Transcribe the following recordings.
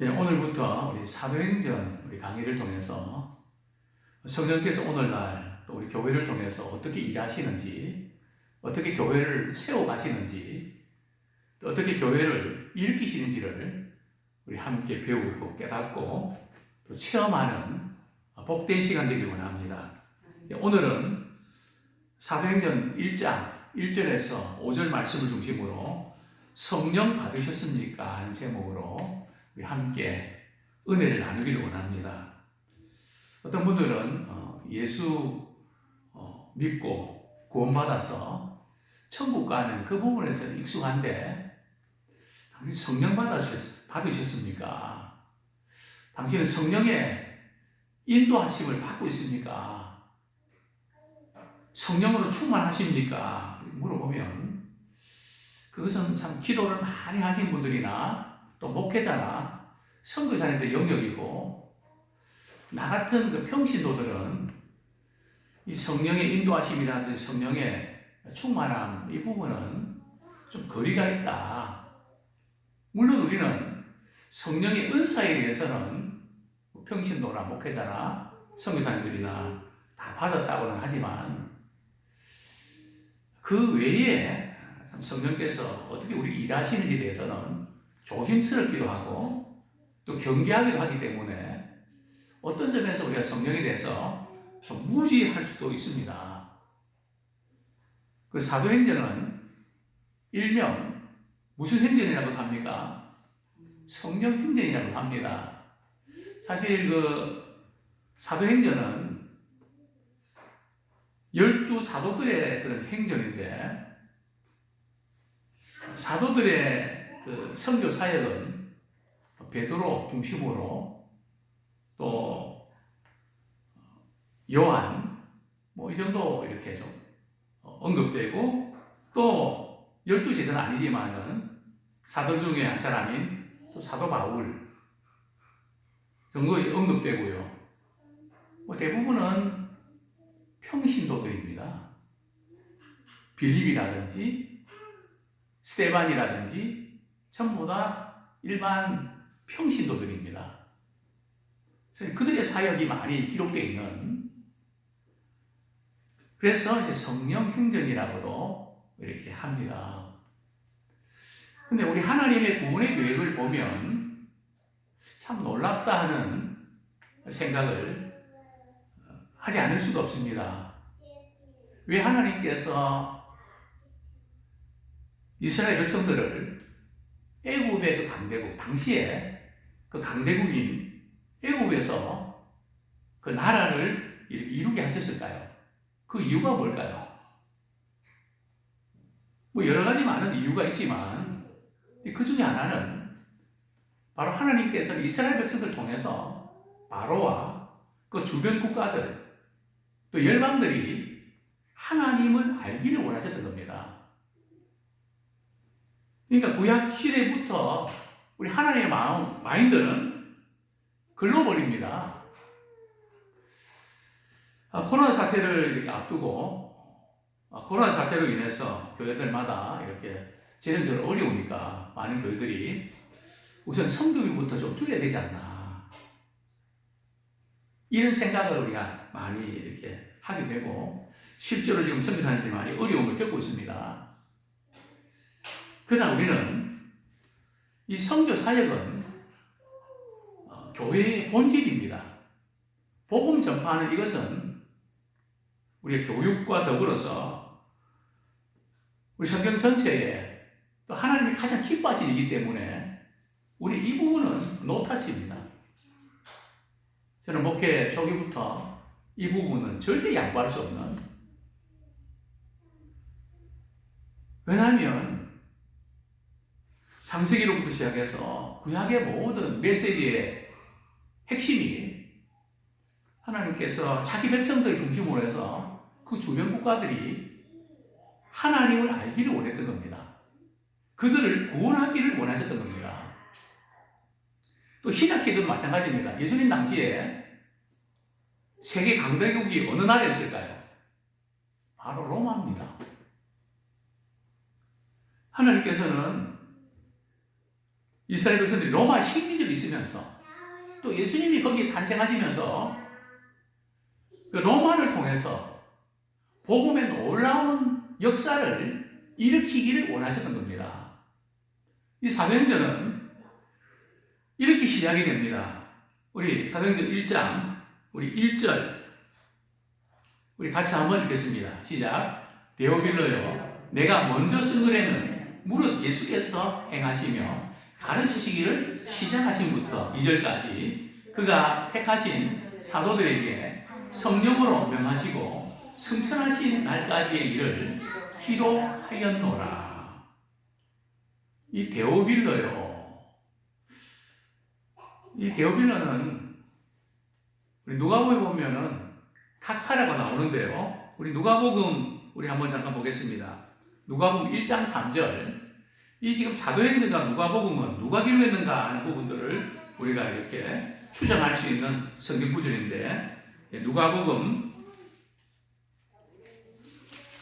예, 오늘부터 우리 사도행전 우리 강의를 통해서 성령께서 오늘날 또 우리 교회를 통해서 어떻게 일하시는지, 어떻게 교회를 세워가시는지, 또 어떻게 교회를 일으키시는지를 우리 함께 배우고 깨닫고 또 체험하는 복된 시간 되길 원합니다. 예, 오늘은 사도행전 1장 1절에서 5절 말씀을 중심으로 성령 받으셨습니까? 하는 제목으로 우리 함께 은혜를 나누기를 원합니다. 어떤 분들은 예수 믿고 구원받아서 천국 가는 그 부분에서 익숙한데, 당신 성령 받으셨습니까? 당신은 성령의 인도하심을 받고 있습니까? 성령으로 충만하십니까? 물어보면 그것은 참 기도를 많이 하신 분들이나 또 목회자나 선교사님들 영역이고, 나 같은 그 평신도들은 이 성령의 인도하심이라든지 성령의 충만함, 이 부분은 좀 거리가 있다. 물론 우리는 성령의 은사에 대해서는 평신도나 목회자나 선교사님들이나 다 받았다고는 하지만, 그 외에 참 성령께서 어떻게 우리 일하시는지에 대해서는 조심스럽기도 하고 또 경계하기도 하기 때문에 어떤 점에서 우리가 성령에 대해서 좀 무지할 수도 있습니다. 그 사도행전은 일명 무슨 행전이라고 합니까? 성령 행전이라고 합니다. 사실 그 사도행전은 12사도들의 그런 행전인데, 사도들의 그 선교 사역은 베드로 중심으로 또 요한 뭐 이 정도 이렇게 좀 언급되고, 또 12제자는 아니지만은 사도 중에 한 사람인 또 사도 바울 정도 언급되고요. 뭐 대부분은 평신도들입니다. 빌립이라든지 스데반이라든지 전부 다 일반 평신도들입니다. 그래서 그들의 사역이 많이 기록되어 있는, 그래서 이제 성령 행전이라고도 이렇게 합니다. 근데 우리 하나님의 구원의 계획을 보면 참 놀랍다 하는 생각을 하지 않을 수가 없습니다. 왜 하나님께서 이스라엘 백성들을 애굽의 그 강대국, 당시에 그 강대국인 애굽에서 그 나라를 이렇게 이루게 하셨을까요? 그 이유가 뭘까요? 뭐 여러 가지 많은 이유가 있지만 그 중에 하나는 바로 하나님께서 이스라엘 백성들을 통해서 바로와 그 주변 국가들 또 열방들이 하나님을 알기를 원하셨던 겁니다. 그러니까 구약 시대부터 우리 하나님의 마인드는 글로벌입니다. 코로나 사태를 이렇게 앞두고, 코로나 사태로 인해서 교회들마다 이렇게 재정적으로 어려우니까 많은 교회들이 우선 성교비부터 좀 줄여야 되지 않나, 이런 생각을 우리가 많이 이렇게 하게 되고, 실제로 지금 선교사님들이 많이 어려움을 겪고 있습니다. 그러나 우리는 이 선교 사역은 교회의 본질입니다. 복음 전파하는 이것은 우리의 교육과 더불어서 우리 성경 전체에 또 하나님이 가장 기뻐하시는 일이기 때문에 우리 이 부분은 노타치입니다. 저는 목회 초기부터 이 부분은 절대 양보할 수 없는, 왜냐하면 창세기로부터 시작해서 구약의 모든 메시지의 핵심이 하나님께서 자기 백성들 중심으로 해서 그 주변 국가들이 하나님을 알기를 원했던 겁니다. 그들을 구원하기를 원하셨던 겁니다. 또 신약시대도 마찬가지입니다. 예수님 당시에 세계 강대국이 어느 나라였을까요? 바로 로마입니다. 하나님께서는 이스라엘 백성들이 로마 식민지로 있으면서 또 예수님이 거기에 탄생하시면서 그 로마를 통해서 복음의 놀라운 역사를 일으키기를 원하셨던 겁니다. 이 사도행전은 이렇게 시작이 됩니다. 우리 사도행전 1장 우리 1절 우리 같이 한번 읽겠습니다. 시작. 데오빌로요 내가 먼저 쓴 글에는 무릇 예수께서 행하시며 가르치시기를 시작하신부터 2절까지 그가 택하신 사도들에게 성령으로 명하시고 승천하신 날까지의 일을 기록하였노라. 이 데오빌로요. 이 데오빌로는 우리 누가복음에 보면은 카카라가 나오는데요. 우리 누가복음 우리 한번 잠깐 보겠습니다. 누가복음 1장 3절. 이 지금 사도행전과 누가복음은 누가 기록했는가 하는 부분들을 우리가 이렇게 추정할 수 있는 성경 구절인데 누가복음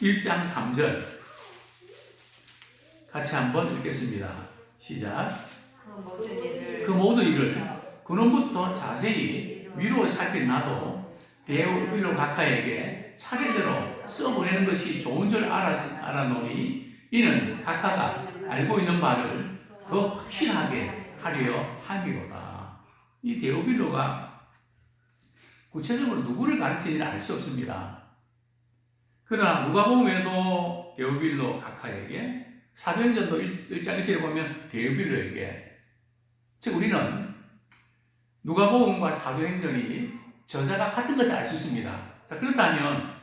1장 3절 같이 한번 읽겠습니다. 시작. 그 모든 일을 근원부터 자세히 위로 살펴나도 데오빌로 각하에게 차례대로 써보내는 것이 좋은 줄 알아노니 이는 각하가 알고 있는 바를 더 확실하게 하려 함이로다. 이 데오빌로가 구체적으로 누구를 가르치는지는 알 수 없습니다. 그러나 누가복음에도 데오빌로 각하에게 사도행전도 1장 1절에 보면 데오빌로에게 즉 우리는 누가복음과 사도행전이 저자가 같은 것을 알 수 있습니다. 자, 그렇다면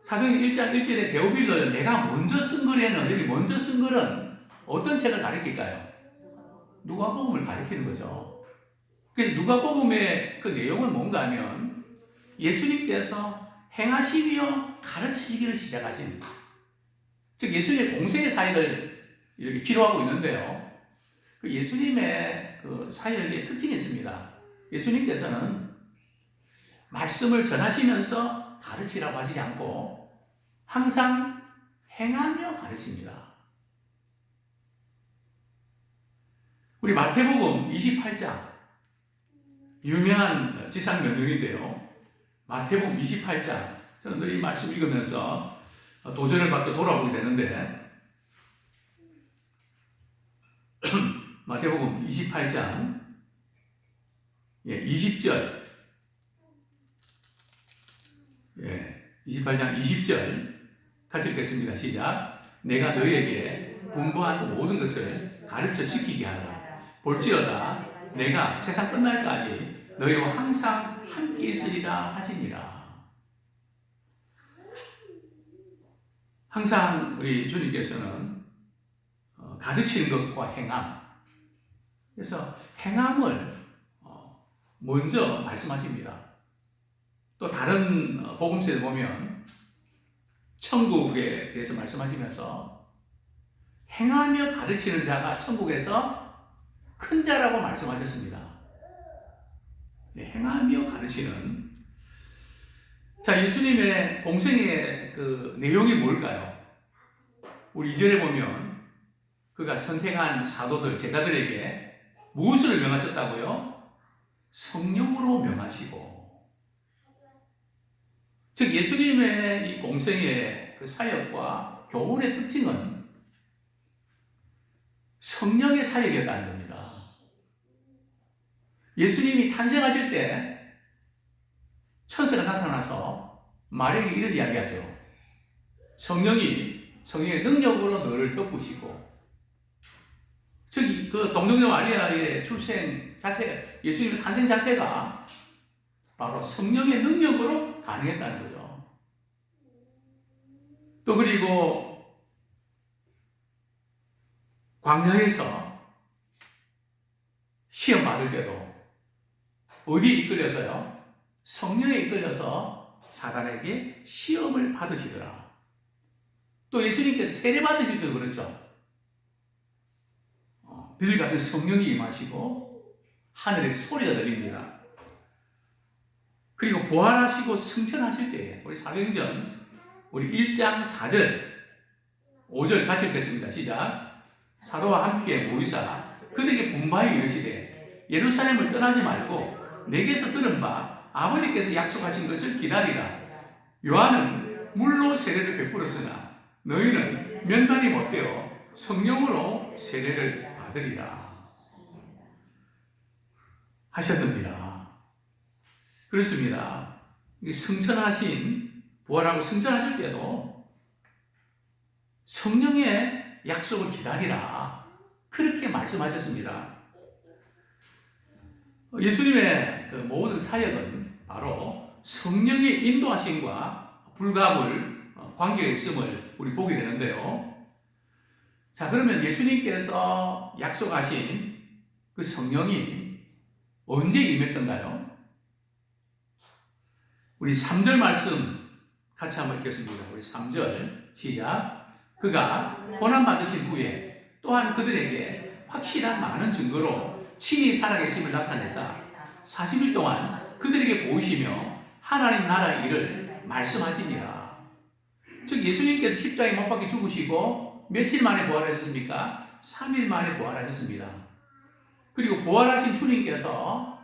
사도행전 1장 1절에 데오빌로는 내가 먼저 쓴 글에는 여기 먼저 쓴 글은 어떤 책을 가리킬까요? 누가복음을 가리키는 거죠. 그래서 누가복음의 그 내용은 뭔가 하면 예수님께서 행하시며 가르치시기를 시작하신 즉 예수님의 공생의 사역을 이렇게 기록하고 있는데요. 그 예수님의 그 사역의 특징이 있습니다. 예수님께서는 말씀을 전하시면서 가르치라고 하시지 않고 항상 행하며 가르칩니다. 우리 마태복음 28장 유명한 지상 명령인데요. 마태복음 28장 저는 늘 이 말씀 읽으면서 도전을 받고 돌아보게 되는데 마태복음 28장 20절 28장 20절 같이 읽겠습니다. 시작. 내가 너희에게 분부한 모든 것을 가르쳐 지키게 하라. 볼지어다 내가 세상 끝날까지 너희와 항상 함께 있으리라 하시니라. 항상 우리 주님께서는 가르치는 것과 행함 그래서 행함을 먼저 말씀하십니다. 또 다른 복음서에 보면 천국에 대해서 말씀하시면서 행하며 가르치는 자가 천국에서 큰 자라고 말씀하셨습니다. 행하며 가르치는 자 예수님의 공생의 그 내용이 뭘까요? 우리 2절에 보면 그가 선택한 사도들 제자들에게 무엇을 명하셨다고요? 성령으로 명하시고 즉 예수님의 이 공생의 그 사역과 교훈의 특징은 성령의 사역이었다는 겁니다. 예수님이 탄생하실 때 천사가 나타나서 마리아에게 이런 이야기하죠. 성령의 능력으로 너를 덮으시고 즉 그 동정녀 마리아의 출생 자체 예수님의 탄생 자체가 바로 성령의 능력으로 가능했다는 거죠. 또 그리고 광야에서 시험 받을 때도 어디에 이끌려서요? 성령에 이끌려서 사단에게 시험을 받으시더라. 또 예수님께서 세례 받으실 때도 그렇죠. 비둘기 같은 성령이 임하시고 하늘에서 소리가 들립니다. 그리고 부활하시고 승천하실 때에 우리 사도행전 우리 1장 4절 5절 같이 읽겠습니다. 시작. 사도와 함께 모이사 그들에게 분바에 이르시되 예루살렘을 떠나지 말고 내게서 들은 바 아버지께서 약속하신 것을 기다리라. 요한은 물로 세례를 베풀었으나 너희는 몇 날이 못되어 성령으로 세례를 받으리라 하셨느니라. 그렇습니다. 승천하신, 부활하고 승천하실 때도 성령의 약속을 기다리라, 그렇게 말씀하셨습니다. 예수님의 그 모든 사역은 바로 성령의 인도하심과 불가불 관계가 있음을 우리 보게 되는데요. 자, 그러면 예수님께서 약속하신 그 성령이 언제 임했던가요? 우리 3절 말씀 같이 한번 읽겠습니다. 우리 3절 시작. 그가 고난받으신 후에 또한 그들에게 확실한 많은 증거로 친히 살아계심을 나타내사 40일 동안 그들에게 보이시며 하나님 나라의 일을 말씀하시니라. 즉 예수님께서 십자가에 못 박혀 죽으시고 며칠 만에 부활하셨습니까? 3일 만에 부활하셨습니다. 그리고 부활하신 주님께서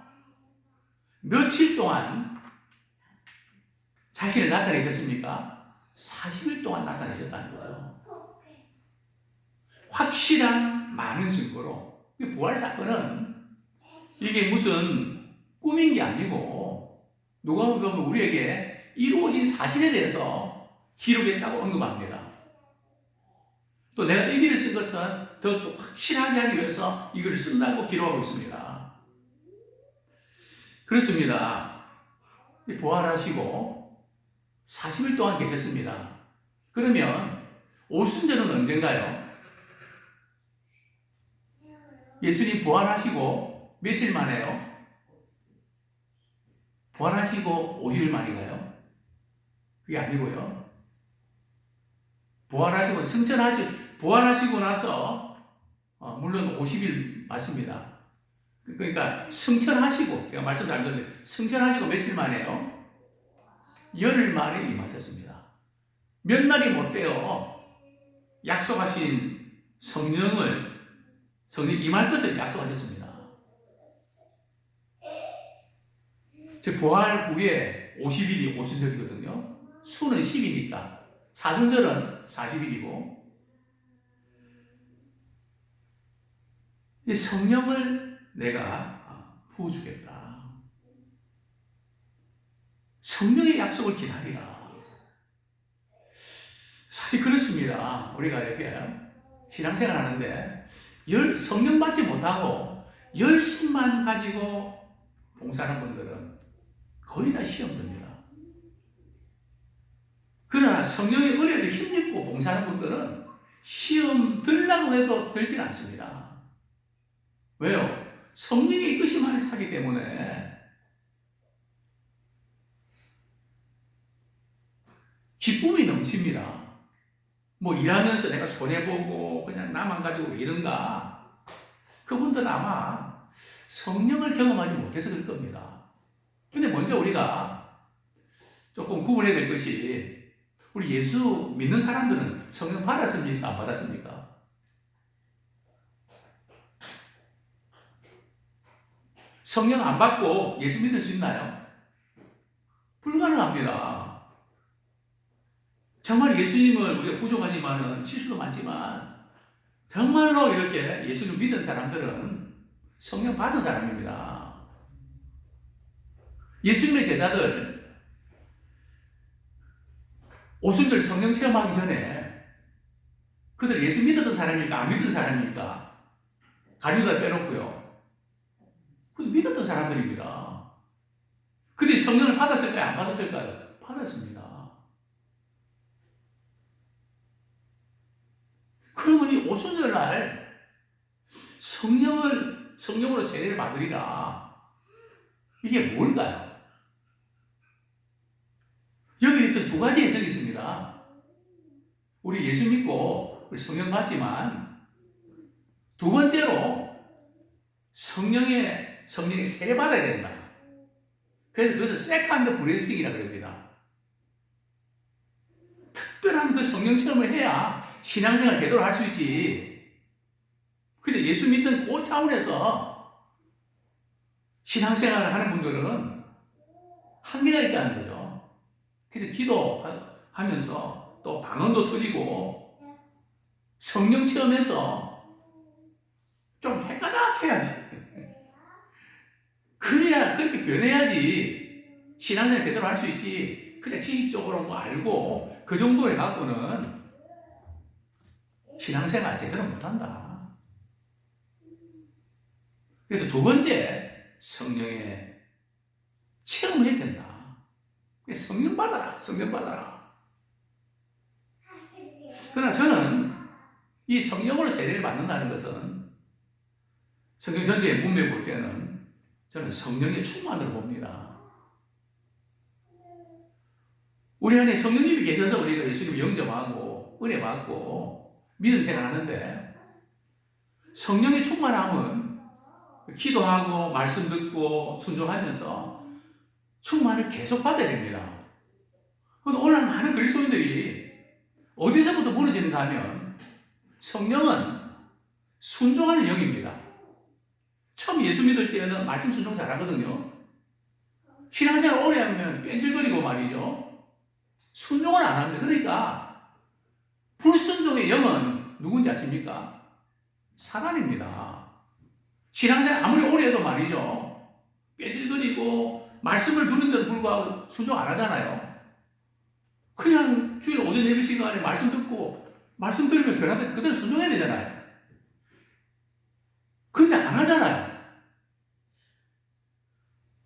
며칠 동안 자신을 나타내셨습니까? 40일 동안 나타내셨다는 거죠. 확실한 많은 증거로. 부활 사건은 이게 무슨 꿈인 게 아니고 누가 보면 우리에게 이루어진 사실에 대해서 기록했다고 언급합니다. 또 내가 이 글을 쓴 것은 더 확실하게 하기 위해서 이 글을 쓴다고 기록하고 있습니다. 그렇습니다. 부활하시고 40일 동안 계셨습니다. 그러면 오순절은 언젠가요? 예수님 부활하시고 며칠 만에요? 부활하시고 50일 만인가요? 그게 아니고요. 부활하시고 나서 물론 50일 맞습니다. 그러니까 승천하시고, 제가 말씀 잘 듣는데 승천하시고 며칠 만에요? 열흘 만에 임하셨습니다. 몇 날이 못 돼요. 약속하신 성령 임할 것을 약속하셨습니다. 즉 부활 후에 50일이 오순절이거든요. 수는 10이니까 사순절은 40일이고, 이 성령을 내가 부어주겠다. 성령의 약속을 기다리라. 사실 그렇습니다. 우리가 이렇게 신앙생활 하는데 성령 받지 못하고 열심만 가지고 봉사하는 분들은 거의 다 시험 듭니다. 그러나 성령의 은혜를 힘입고 봉사하는 분들은 시험 들라고 해도 들지 않습니다. 왜요? 성령의 이끄심만이 사기 때문에 기쁨이 넘칩니다. 뭐 일하면서 내가 손해보고 그냥 나만 가지고 왜 이런가? 그분들은 아마 성령을 경험하지 못해서 그럴 겁니다. 근데 먼저 우리가 조금 구분해야 될 것이, 우리 예수 믿는 사람들은 성령 받았습니까? 안 받았습니까? 성령 안 받고 예수 믿을 수 있나요? 불가능합니다. 정말 예수님을 우리가 부족하지만은 실수도 많지만 정말로 이렇게 예수를 믿은 사람들은 성령 받은 사람입니다. 예수님의 제자들 오순절 성령 체험하기 전에 그들 예수 믿었던 사람입니까? 안 믿은 사람입니까? 가리우다 빼놓고요. 그들 믿었던 사람들입니다. 그들이 성령을 받았을까요? 안 받았을까요? 받았습니다. 그러면 이 오순절 날 성령으로 세례를 받으리라. 이게 뭘까요? 여기에서 두 가지 해석이 있습니다. 우리 예수 믿고 우리 성령 받지만 두 번째로 성령의 세례 받아야 된다. 그래서 그것을 세컨드 브레싱이라고 합니다. 특별한 그 성령 체험을 해야 신앙생활 제대로 할 수 있지. 근데 예수 믿는 그 차원에서 신앙생활을 하는 분들은 한계가 있다는 거죠. 그래서 기도하면서 또 방언도 터지고 성령 체험해서 좀 헷가닥 해야지. 그래야 그렇게 변해야지 신앙생활 제대로 할 수 있지. 그냥 지식적으로 뭐 알고 그 정도 해갖고는 신앙생활 제대로 못한다. 그래서 두 번째, 성령의 체험해야 된다. 성령 받아라, 성령 받아라. 그러나 저는 이 성령으로 세례를 받는다는 것은 성경 전체의 문맥을 볼 때는 저는 성령의 충만으로 봅니다. 우리 안에 성령님이 계셔서 우리가 예수님을 영접하고 은혜 받고 믿음 생활하는데, 성령의 충만함은 기도하고 말씀 듣고 순종하면서 충만을 계속 받아야 됩니다. 그런데 오늘 많은 그리스도인들이 어디서부터 무너지는가 하면 성령은 순종하는 영입니다. 처음 예수 믿을 때는 말씀 순종 잘하거든요. 신앙생활 오래 하면 뺀질거리고 말이죠. 순종을 안 합니다. 그러니까 불순종의 영은 누군지 아십니까? 사단입니다. 신앙생활 아무리 오래 해도 말이죠. 뺀질거리고 말씀을 주는데도 불구하고 순종 안 하잖아요. 그냥 주일 오전 예배 시간에 말씀 듣고 말씀 들으면 변화돼서 그대로 순종해야 되잖아요. 근데 안 하잖아요.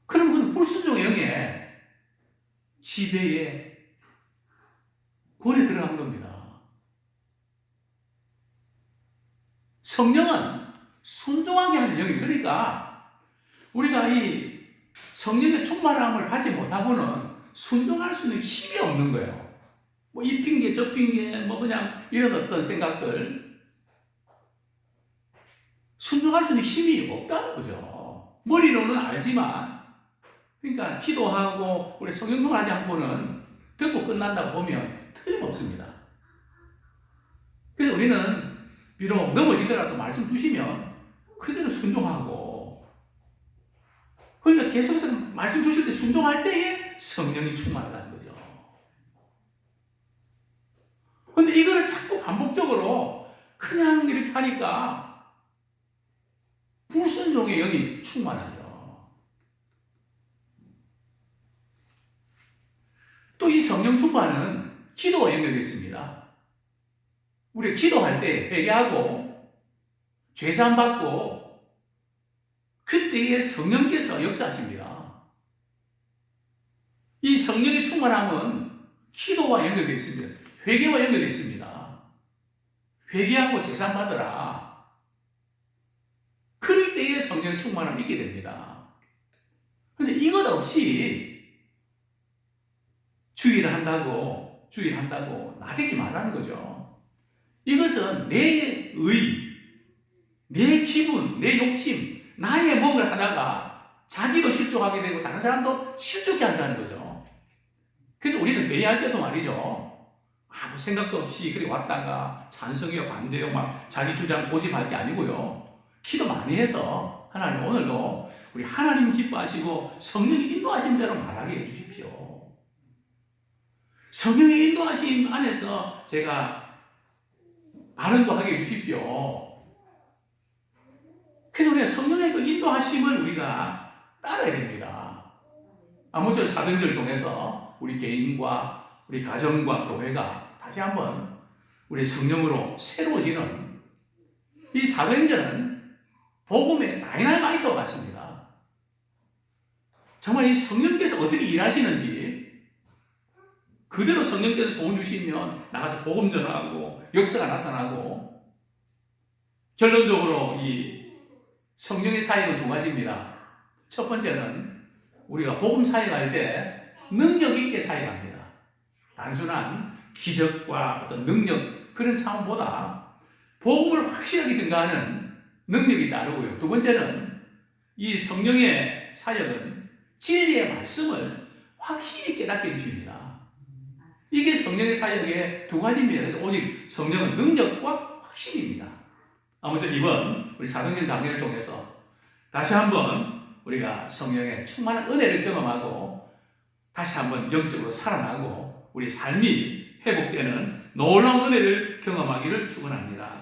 그럼 그건 불순종의 영에 지배에 골에 들어간 겁니다. 성령은 순종하게 하는 영입니다. 그러니까 우리가 이 성령의 충만함을 받지 못하고는 순종할 수 있는 힘이 없는 거예요. 뭐 이 핑계 저 핑계 뭐 그냥 이런 어떤 생각들, 순종할 수 있는 힘이 없다는 거죠. 머리로는 알지만, 그러니까 기도하고 우리 성경을 하지 않고는 듣고 끝난다 보면 틀림없습니다. 그래서 우리는 비록 넘어지더라도 말씀 주시면 그대로 순종하고, 그러니까 계속해서 말씀 주실 때 순종할 때에 성령이 충만하다는 거죠. 그런데 이거를 자꾸 반복적으로 그냥 이렇게 하니까 불순종의 영이 충만하죠. 또 이 성령 충만은 기도와 연결되어 있습니다. 우리가 기도할 때 회개하고 죄사함 받고 그때에 성령께서 역사하십니다. 이 성령의 충만함은 기도와 연결되어 있습니다. 회개와 연결되어 있습니다. 회개하고 죄사함 받으라. 그럴 때에 성령의 충만함이 있게 됩니다. 그런데 이것 없이 주의를 한다고 나대지 말라는 거죠. 이것은 내 의, 내 기분, 내 욕심, 나의 몫을 하다가 자기도 실족하게 되고 다른 사람도 실족해 한다는 거죠. 그래서 우리는 회의할 때도 말이죠. 아무 생각도 없이 그래 왔다가 찬성이요 반대요 막 자기 주장 고집할 게 아니고요. 기도 많이 해서 하나님 오늘도 우리 하나님 기뻐하시고 성령이 인도하신 대로 말하게 해주십시오. 성령의 인도하심 안에서 제가 발언도 하게 해주십시오. 그래서 우리가 성령의 그 인도하심을 우리가 따라야 됩니다. 아무쪼록 사도행전을 통해서 우리 개인과 우리 가정과 교회가 다시 한번 우리 성령으로 새로워지는 이 사도행전은 복음의 다이나마이트와 같습니다. 정말 이 성령께서 어떻게 일하시는지 그대로 성령께서 소원 주시면 나가서 복음 전하고 역사가 나타나고, 결론적으로 이 성령의 사역은 두 가지입니다. 첫 번째는 우리가 복음 사역할 때 능력 있게 사역합니다. 단순한 기적과 어떤 능력 그런 차원보다 복음을 확실하게 증가하는 능력이 따르고요. 두 번째는 이 성령의 사역은 진리의 말씀을 확실히 깨닫게 해주십니다. 이게 성령의 사역의 두 가지입니다. 그래서 오직 성령은 능력과 확신입니다. 아무튼 이번 우리 사도행전 강해를 통해서 다시 한번 우리가 성령의 충만한 은혜를 경험하고 다시 한번 영적으로 살아나고 우리 삶이 회복되는 놀라운 은혜를 경험하기를 축원합니다.